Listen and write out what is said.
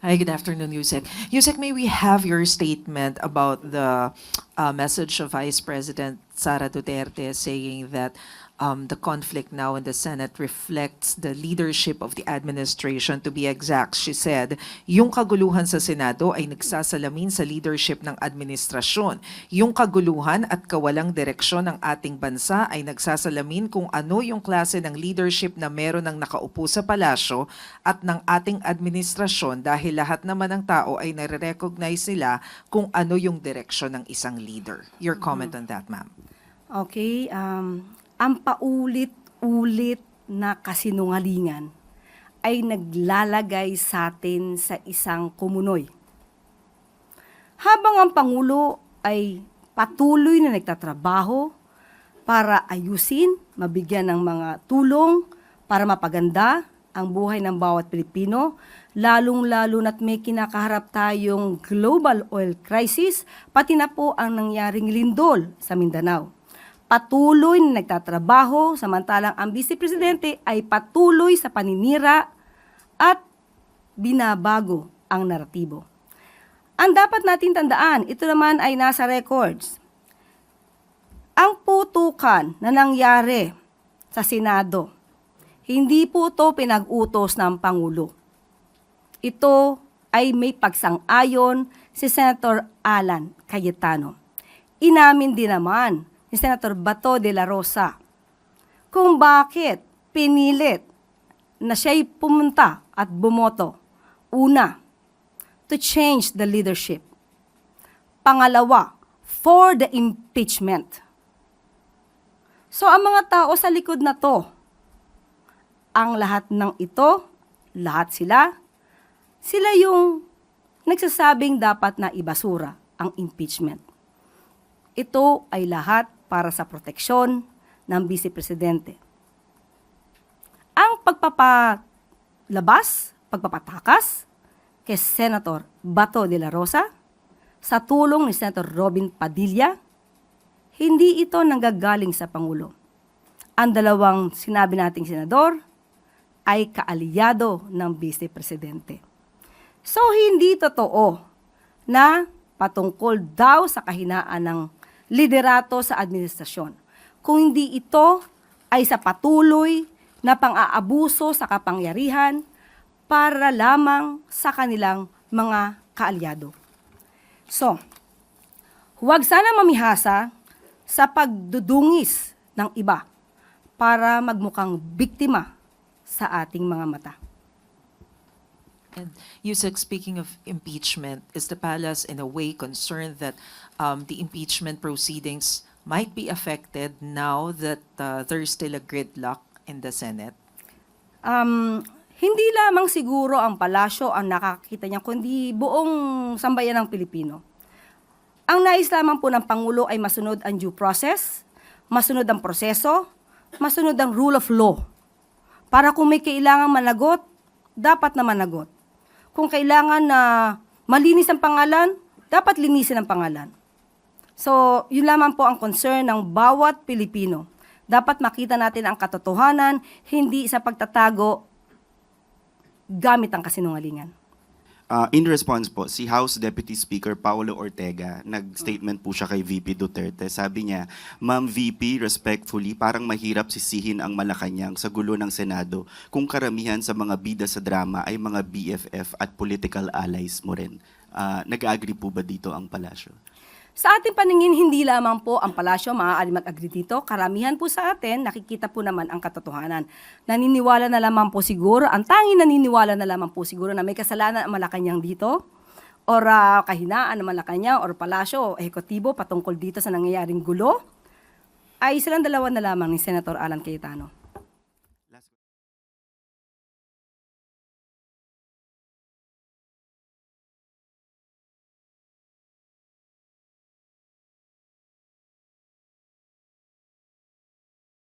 Hi, good afternoon, Yusek. Yusek, may we have your statement about the message of Vice President Sara Duterte saying that the conflict now in the Senate reflects the leadership of the administration. To be exact, she said, yung kaguluhan sa Senado ay nagsasalamin sa leadership ng administrasyon. Yung kaguluhan at kawalang direksyon ng ating bansa ay nagsasalamin kung ano yung klase ng leadership na meron ng nakaupo sa palasyo at ng ating administrasyon dahil lahat naman ng tao ay nare-recognize nila kung ano yung direksyon ng isang leader. Your comment on that, ma'am. Okay, ang paulit-ulit na kasinungalingan ay naglalagay sa atin sa isang kumunoy. Habang ang Pangulo ay patuloy na nagtatrabaho para ayusin, mabigyan ng mga tulong para mapaganda ang buhay ng bawat Pilipino, lalong-lalo na't may kinakaharap tayong global oil crisis, pati na po ang nangyaring lindol sa Mindanao. Patuloy na nagtatrabaho, samantalang ang Vice Presidente ay patuloy sa paninira at binabago ang naratibo. Ang dapat natin tandaan, ito naman ay nasa records. Ang putukan na nangyari sa Senado, hindi po ito pinag-utos ng Pangulo. Ito ay may pagsang-ayon si Senator Alan Cayetano. Inamin din naman ni Senator Bato de la Rosa kung bakit pinilit na siya'y pumunta at bumoto. Una, to change the leadership. Pangalawa, for the impeachment. So ang mga tao sa likod na to, ang lahat ng ito, lahat sila yung nagsasabing dapat na ibasura ang impeachment. Ito ay lahat para sa proteksyon ng Vice Presidente. Ang pagpapatakas kay Senator Bato de la Rosa sa tulong ni Senator Robin Padilla, hindi ito nanggagaling sa Pangulo. Ang dalawang sinabi nating senador ay kaalyado ng Vice Presidente. So hindi totoo na patungkol daw sa kahinaan ng liderato sa administrasyon. Kung hindi ito ay sa patuloy na pang-aabuso sa kapangyarihan para lamang sa kanilang mga kaalyado. So, huwag sana mamihasa sa pagdudungis ng iba para magmukhang biktima sa ating mga mata. And Yusek, speaking of impeachment, is the palace in a way concerned that the impeachment proceedings might be affected now that there's still a gridlock in the Senate? Hindi lamang siguro ang palasyo ang nakakita niya, kundi buong sambayan ng Pilipino. Ang nais lamang po ng Pangulo ay masunod ang due process, masunod ang proseso, masunod ang rule of law. Para kung may kailangang managot, dapat na managot. Kung kailangan na malinis ang pangalan, dapat linisin ang pangalan. So, yun lamang po ang concern ng bawat Pilipino. Dapat makita natin ang katotohanan, hindi sa pagtatago gamit ang kasinungalingan. In response po, si House Deputy Speaker Paulo Ortega, nag-statement po siya kay VP Duterte. Sabi niya, Ma'am VP, respectfully, parang mahirap sisihin ang Malacanang sa gulo ng Senado kung karamihan sa mga bida sa drama ay mga BFF at political allies mo rin. Nag-agree po ba dito ang palasyo? Sa ating paningin, hindi lamang po ang palasyo maaari mag-agree dito. Karamihan po sa atin, nakikita po naman ang katotohanan. Naniniwala na lamang po siguro, ang tanging naniniwala na lamang po siguro na may kasalanan ang Malacanang dito, or kahinaan ng Malacanang, or palasyo, o ehekutibo patungkol dito sa nangyayaring gulo, ay silang dalawa na lamang ni Senator Alan Cayetano.